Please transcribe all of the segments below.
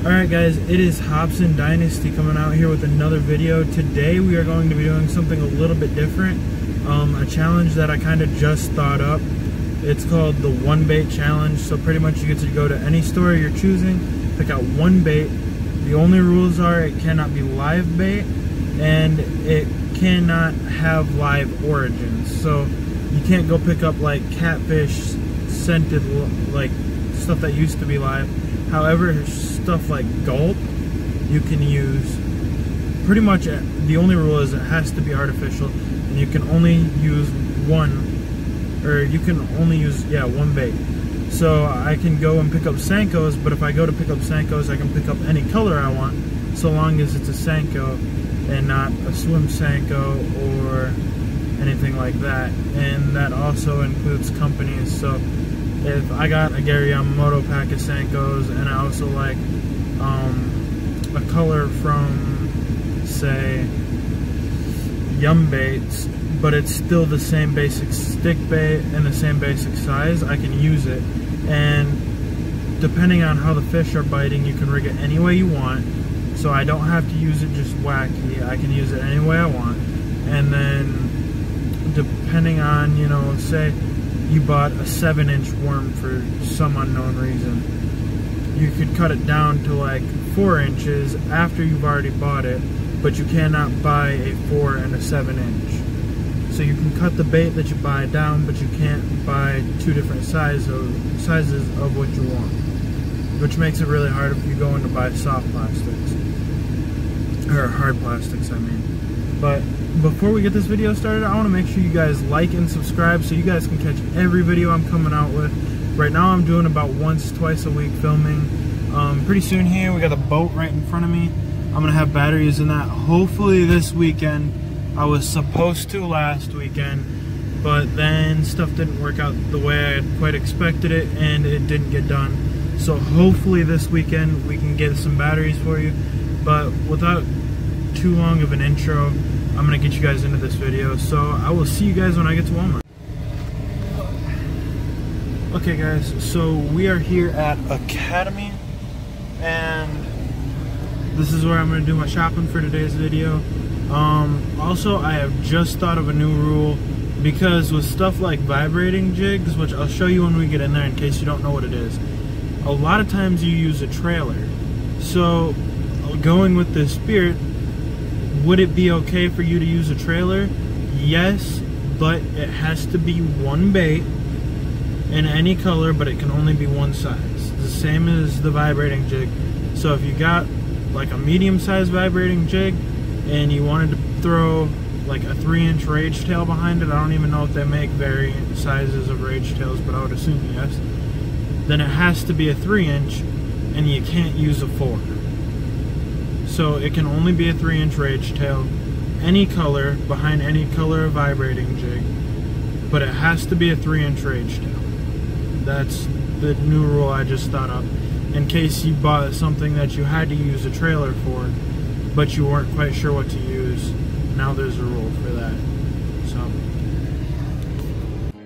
Alright guys, it is Hobson Dynasty coming out here with another video. Today we are going to be doing something a little bit different. A challenge that I kind of just thought up. It's called the one bait challenge. So pretty much you get to go to any store you're choosing, pick out one bait. The only rules are it cannot be live bait and it cannot have live origins. So you can't go pick up like catfish, scented, like stuff that used to be live. However, stuff like gulp, you can use. Pretty much the only rule is it has to be artificial, and you can only use one bait. So I can go and pick up Senkos, but if I go to pick up Senkos, I can pick up any color I want, so long as it's a Senko and not a swim Senko or anything like that. And that also includes companies. So if I got a Gary Yamamoto pack of Senkos and I also like a color from, say, Yum Baits, but it's still the same basic stick bait and the same basic size, I can use it. And depending on how the fish are biting, you can rig it any way you want. So I don't have to use it just wacky. I can use it any way I want. And then depending on, you know, say you bought a 7-inch worm for some unknown reason, you could cut it down to like 4 inches after you've already bought it, but you cannot buy a 4 and a 7-inch. So you can cut the bait that you buy down, but you can't buy two different sizes of what you want, which makes it really hard if you go in to buy soft plastics, or hard plastics I mean. But before we get this video started, I want to make sure you guys like and subscribe so you guys can catch every video I'm coming out with. Right now I'm doing about once, twice a week filming. Pretty soon here, we got a boat right in front of me. I'm going to have batteries in that hopefully this weekend. I was supposed to last weekend, but then stuff didn't work out the way I had quite expected it, and it didn't get done. So hopefully this weekend we can get some batteries for you. But without too long of an intro, I'm going to get you guys into this video. So I will see you guys when I get to Walmart. Okay guys, so we are here at Academy, and this is where I'm going to do my shopping for today's video. Also, I have just thought of a new rule, because with stuff like vibrating jigs, which I'll show you when we get in there in case you don't know what it is, a lot of times you use a trailer. So going with this Spirit, would it be okay for you to use a trailer? Yes, but it has to be one bait in any color, but it can only be one size. The same as the vibrating jig. So if you got like a medium-sized vibrating jig and you wanted to throw like a 3-inch rage tail behind it, I don't even know if they make variant sizes of rage tails, but I would assume yes, then it has to be a 3-inch and you can't use a 4. So it can only be a 3-inch rage tail, any color, behind any color of vibrating jig, but it has to be a 3-inch rage tail. That's the new rule I just thought of, in case you bought something that you had to use a trailer for, but you weren't quite sure what to use. Now there's a rule for that.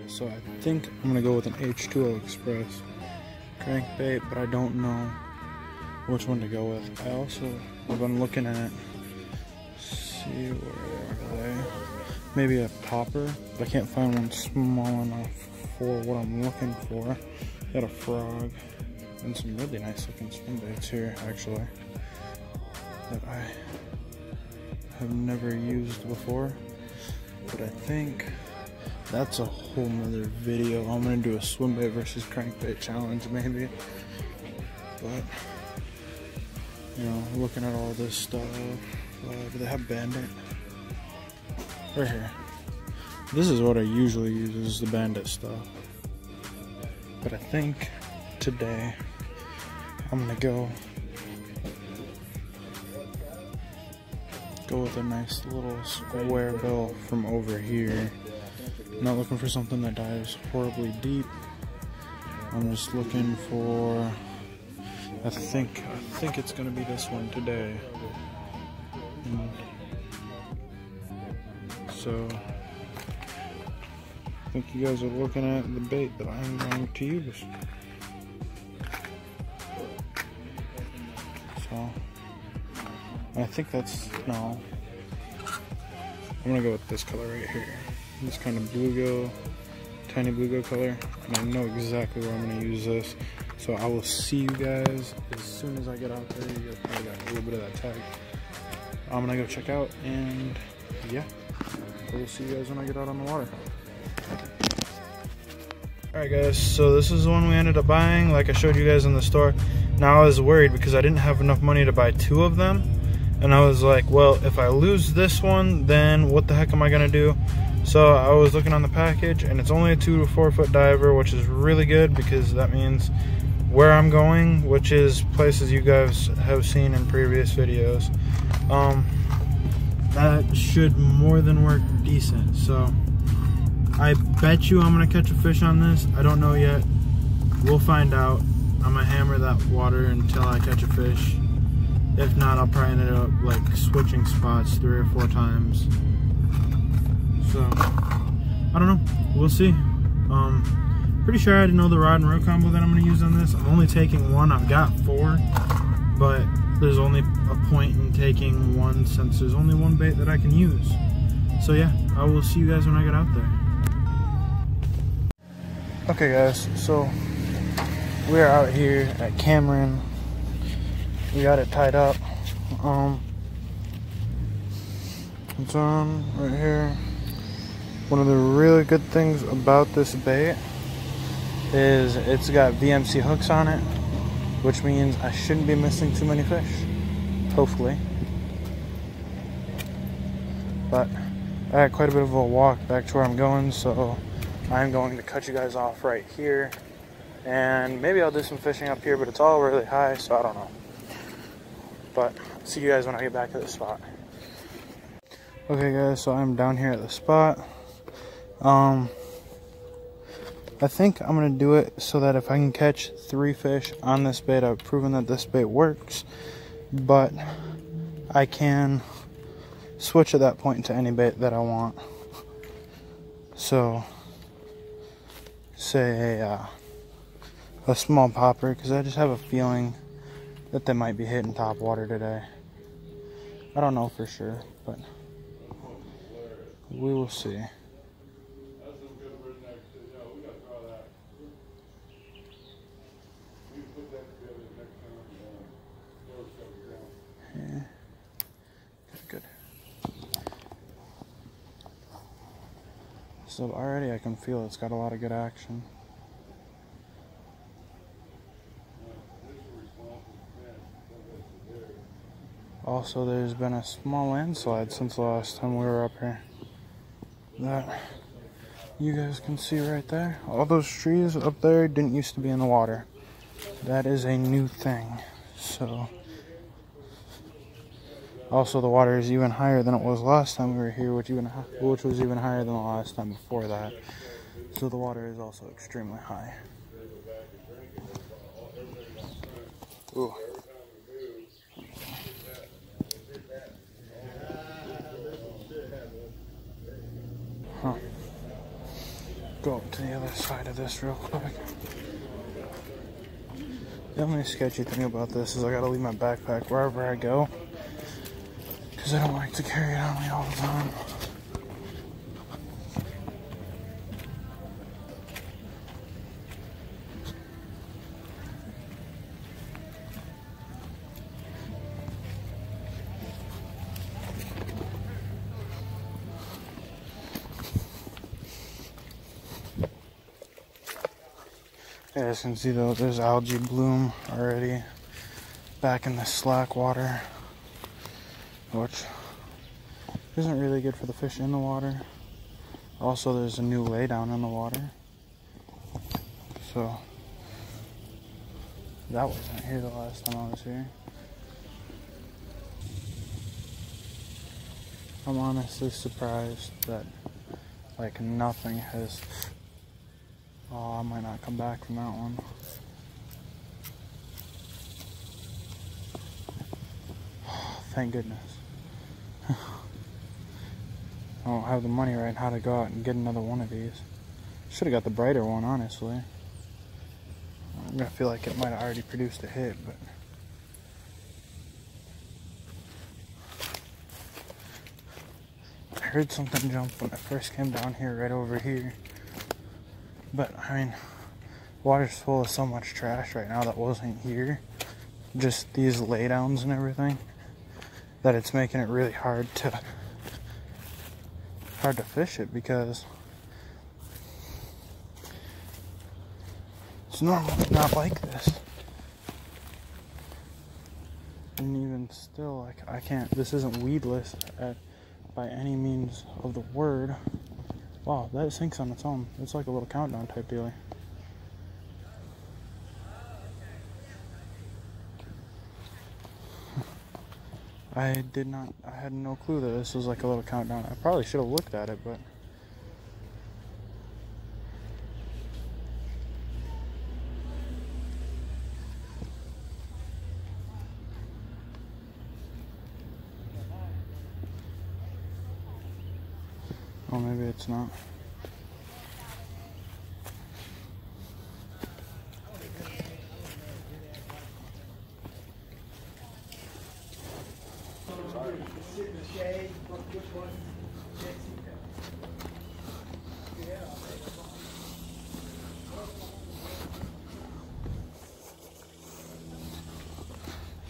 So I think I'm gonna go with an H2O Express crankbait, but I don't know which one to go with. I also have been looking at, see where are they? Maybe a popper, but I can't find one small enough for what I'm looking for. Got a frog and some really nice looking swim baits here actually that I have never used before, but I think that's a whole nother video. I'm gonna do a swim bait versus crankbait challenge maybe, but you know, looking at all this stuff, do they have Bandit? Right here. This is what I usually use, is the Bandit stuff. But I think today I'm gonna go with a nice little square bill from over here. I'm not looking for something that dives horribly deep. I'm just looking for, I think it's gonna be this one today. So I think you guys are looking at the bait that I'm going to use. So I think that's, no. I'm gonna go with this color right here. This kind of bluegill, tiny bluegill color. And I know exactly where I'm gonna use this. So I will see you guys as soon as I get out there. You guys probably got a little bit of that tag. I'm gonna go check out, and yeah, I will see you guys when I get out on the water. Alright guys, so this is the one we ended up buying, like I showed you guys in the store. Now I was worried because I didn't have enough money to buy 2 of them. And I was like, well, if I lose this one, then what the heck am I gonna do? So I was looking on the package, and it's only a 2 to 4 foot diver, which is really good because that means where I'm going, which is places you guys have seen in previous videos. That should more than work decent. So I bet you I'm gonna catch a fish on this. I don't know yet. We'll find out. I'm gonna hammer that water until I catch a fish. If not, I'll probably end up like switching spots 3 or 4 times. So I don't know. We'll see. Pretty sure I already know the rod and reel combo that I'm gonna use on this. I'm only taking 1. I've got 4, but there's only a point in taking 1 since there's only 1 bait that I can use. So yeah, I will see you guys when I get out there. Okay guys, so we're out here at Cameron. We got it tied up. It's on right here. One of the really good things about this bait is it's got VMC hooks on it, which means I shouldn't be missing too many fish, hopefully. But I had quite a bit of a walk back to where I'm going, so I'm going to cut you guys off right here. And maybe I'll do some fishing up here, but it's all really high, so I don't know. But see you guys when I get back to the spot. Okay guys, so I'm down here at the spot. I think I'm gonna do it so that if I can catch 3 fish on this bait, I've proven that this bait works, but I can switch at that point to any bait that I want. So say a small popper, because I just have a feeling that they might be hitting top water today. I don't know for sure, but we will see. Yeah. Good. So already I can feel it's got a lot of good action. Also, there's been a small landslide since the last time we were up here. That you guys can see right there. All those trees up there didn't used to be in the water. That is a new thing. So, also the water is even higher than it was last time we were here, which was even higher than the last time before that. So the water is also extremely high. Ooh. Huh. Go up to the other side of this real quick. The only sketchy thing about this is I gotta leave my backpack wherever I go, because I don't like to carry it on me all the time. You guys can see though, there's algae bloom already back in the slack water, which isn't really good for the fish in the water. Also, there's a new lay down in the water, so that wasn't here the last time I was here. I'm honestly surprised that like nothing has. Oh, I might not come back from that one. Thank goodness. I don't have the money right now to go out and get another one of these. Should have got the brighter one, honestly. I feel like it might have already produced a hit, but heard something jump when I first came down here, right over here. But, I mean, water's full of so much trash right now that wasn't here. Just these laydowns and everything, that it's making it really hard to fish it, because it's normally not like this. And even still, like, I can't, this isn't weedless by any means of the word. Wow, that sinks on its own. It's like a little countdown type deal. I had no clue that this was like a little countdown. I probably should have looked at it, but oh, maybe it's not.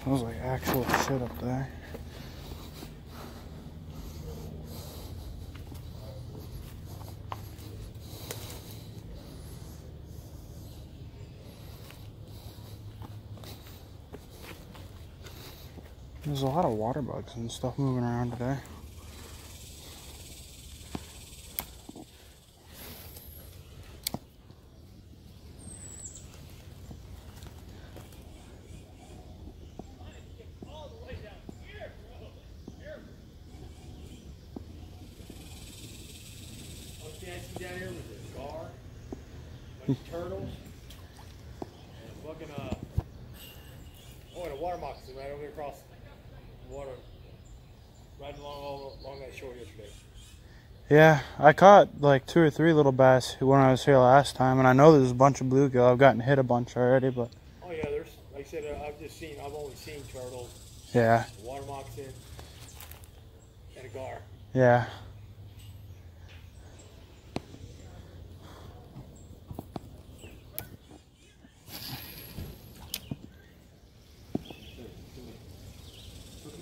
Smells like actual shit up there. There's a lot of water bugs and stuff moving around today. Down here with the gar, bunch of turtles, and fucking and a water moccasin right over there across the water, right along that shore yesterday. Yeah, I caught like 2 or 3 little bass when I was here last time, and I know there's a bunch of bluegill. I've gotten hit a bunch already, but oh yeah, there's, like I said, I've only seen turtles. Yeah. A water moccasin and a gar. Yeah.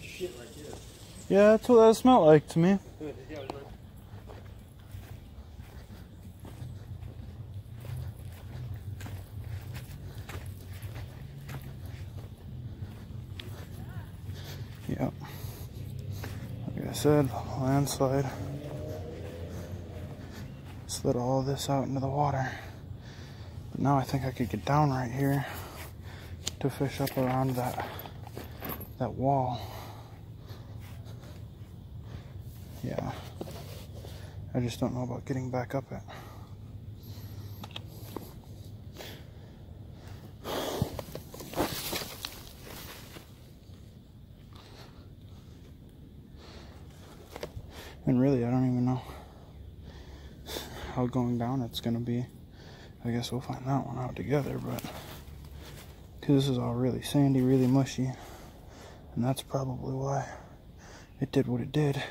Shit right there. Yeah, that's what that smelled like to me. Yep. Like I said, landslide slid all this out into the water. But now I think I could get down right here to fish up around that wall. Yeah. I just don't know about getting back up it. And really, I don't even know how going down it's gonna be. I guess we'll find that one out together, but because this is all really sandy, really mushy, and that's probably why it did what it did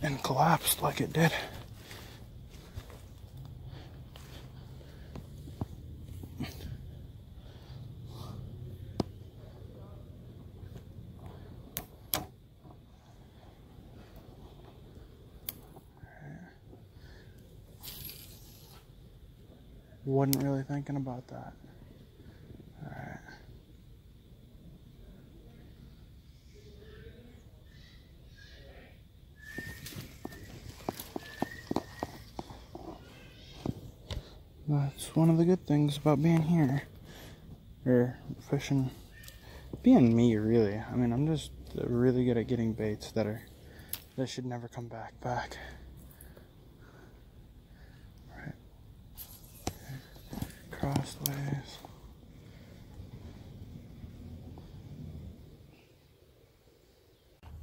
and collapsed like it did. Wasn't really thinking about that. Alright. That's one of the good things about being here. Or fishing. Being me, really. I mean, I'm just really good at getting baits that should never come back. Right. Crossways.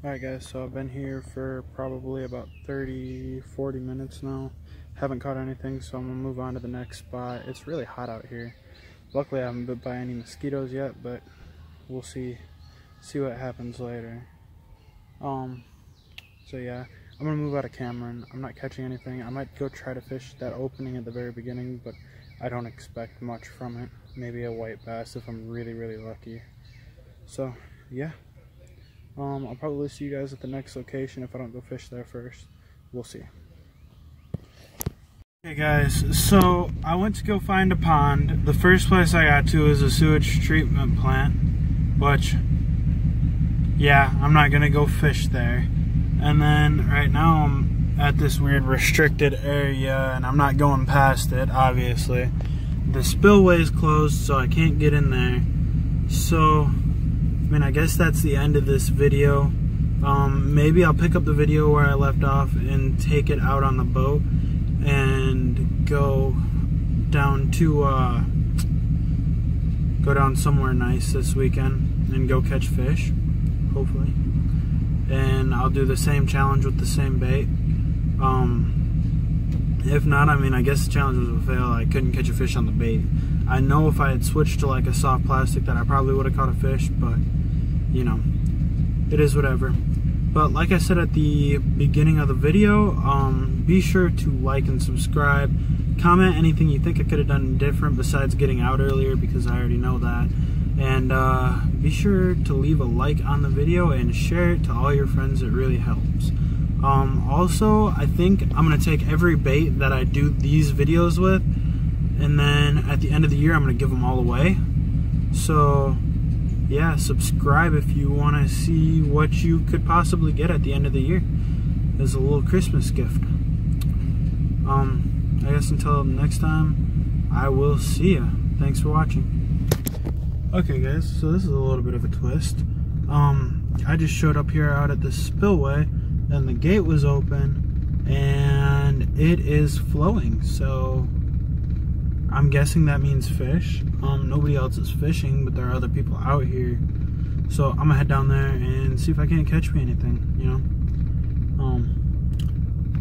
Alright guys, so I've been here for probably about 30-40 minutes now. Haven't caught anything, so I'm gonna move on to the next spot. It's really hot out here. Luckily I haven't been by any mosquitoes yet, but we'll see what happens later. So yeah, I'm gonna move out of Cameron. I'm not catching anything. I might go try to fish that opening at the very beginning, but I don't expect much from it. Maybe a white bass if I'm really, really lucky. So yeah, I'll probably see you guys at the next location if I don't go fish there first. We'll see. Okay guys, so I went to go find a pond. The first place I got to is a sewage treatment plant, which, yeah, I'm not gonna go fish there. And then right now I'm at this weird restricted area and I'm not going past it, obviously. The spillway is closed, so I can't get in there. So, I mean, I guess that's the end of this video. Maybe I'll pick up the video where I left off and take it out on the boat and go down to go down somewhere nice this weekend and go catch fish, hopefully. And I'll do the same challenge with the same bait. If not, I mean, I guess the challenge was a fail. I couldn't catch a fish on the bait. I know if I had switched to like a soft plastic that I probably would have caught a fish, but you know, it is whatever. But like I said at the beginning of the video, be sure to like and subscribe. Comment anything you think I could have done different besides getting out earlier, because I already know that. And be sure to leave a like on the video and share it to all your friends. It really helps. Also, I think I'm going to take every bait that I do these videos with, and then at the end of the year I'm going to give them all away. So yeah, subscribe if you want to see what you could possibly get at the end of the year as a little Christmas gift. I guess until next time, I will see ya. Thanks for watching. Okay guys, so this is a little bit of a twist. I just showed up here out at the spillway and the gate was open and it is flowing, so I'm guessing that means fish. Nobody else is fishing, but there are other people out here, so I'm gonna head down there and see if I can't catch me anything, you know.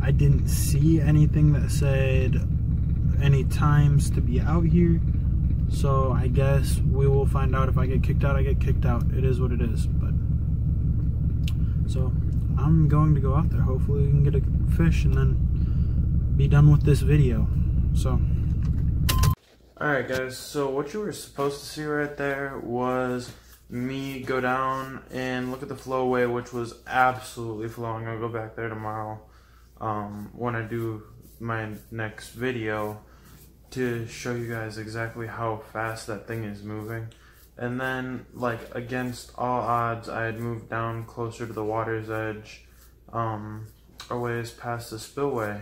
I didn't see anything that said any times to be out here, so I guess we will find out. If I get kicked out, I get kicked out. It is what it is. But so I'm going to go out there. Hopefully we can get a fish and then be done with this video. So alright guys, so what you were supposed to see right there was me go down and look at the flowway, which was absolutely flowing. I'll go back there tomorrow when I do my next video to show you guys exactly how fast that thing is moving. And then, like, against all odds, I had moved down closer to the water's edge, a ways past the spillway,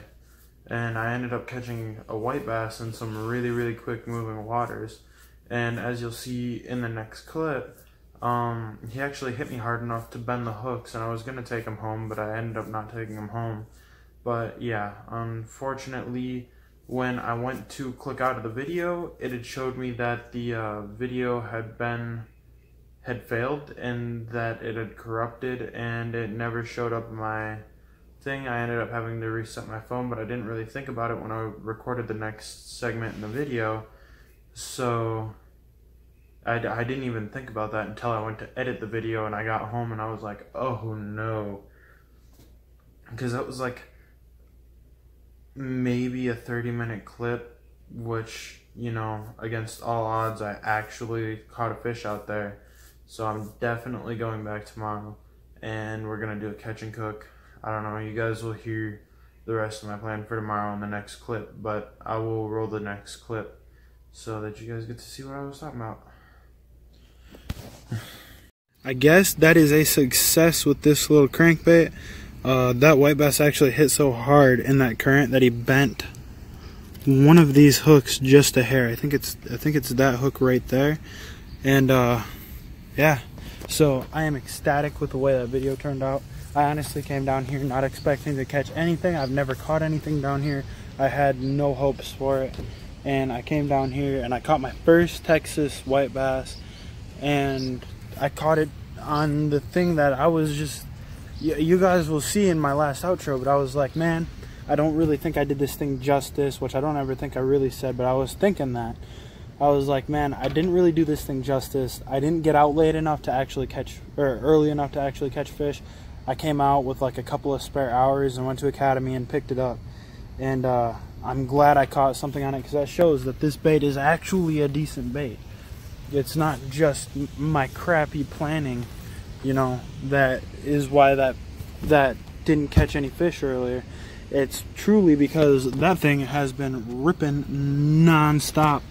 and I ended up catching a white bass in some really, really quick moving waters. And as you'll see in the next clip, he actually hit me hard enough to bend the hooks, and I was gonna take him home, but I ended up not taking him home. But yeah, unfortunately, when I went to click out of the video, it had showed me that the video had failed and that it had corrupted, and it never showed up in my thing. I ended up having to reset my phone, but I didn't really think about it when I recorded the next segment in the video, so I didn't even think about that until I went to edit the video and I got home and I was like, oh no, because that was like maybe a 30-minute clip, which, you know, against all odds, I actually caught a fish out there. So I'm definitely going back tomorrow and we're gonna do a catch and cook. I don't know, you guys will hear the rest of my plan for tomorrow in the next clip, but I will roll the next clip so that you guys get to see what I was talking about. I guess that is a success with this little crankbait. That white bass actually hit so hard in that current that he bent one of these hooks just a hair. I think it's that hook right there. And yeah, so I am ecstatic with the way that video turned out. I honestly came down here not expecting to catch anything. I've never caught anything down here. I had no hopes for it, and I came down here and I caught my first Texas white bass, and I caught it on the thing that I was just, you guys will see in my last outro, but I was like, man, I don't really think I did this thing justice, which I don't ever think I really said, but I was thinking that. I was like, man, I didn't really do this thing justice. I didn't get out late enough to actually catch, or early enough to actually catch fish. I came out with like a couple of spare hours and went to Academy and picked it up. And I'm glad I caught something on it, because that shows that this bait is actually a decent bait. It's not just my crappy planning, you know, that is why that didn't catch any fish earlier. It's truly because that thing has been ripping non-stop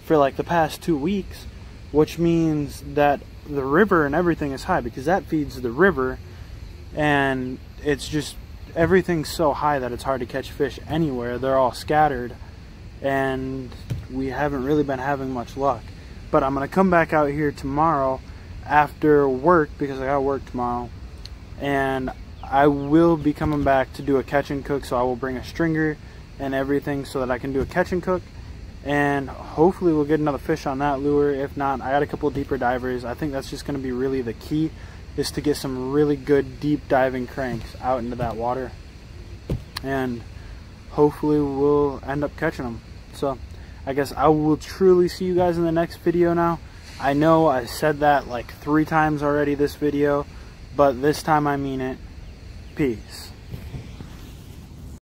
for like the past 2 weeks, which means that the river and everything is high, because that feeds the river, and it's just everything's so high that it's hard to catch fish anywhere. They're all scattered, and we haven't really been having much luck. But I'm gonna come back out here tomorrow after work, because I got work tomorrow, and I will be coming back to do a catch and cook. So I will bring a stringer and everything so that I can do a catch and cook, and hopefully we'll get another fish on that lure. If not, I got a couple of deeper divers. I think that's just going to be really the key, is to get some really good deep diving cranks out into that water, and hopefully we'll end up catching them. So I guess I will truly see you guys in the next video now. I know I said that like 3 times already this video, but this time I mean it. Peace.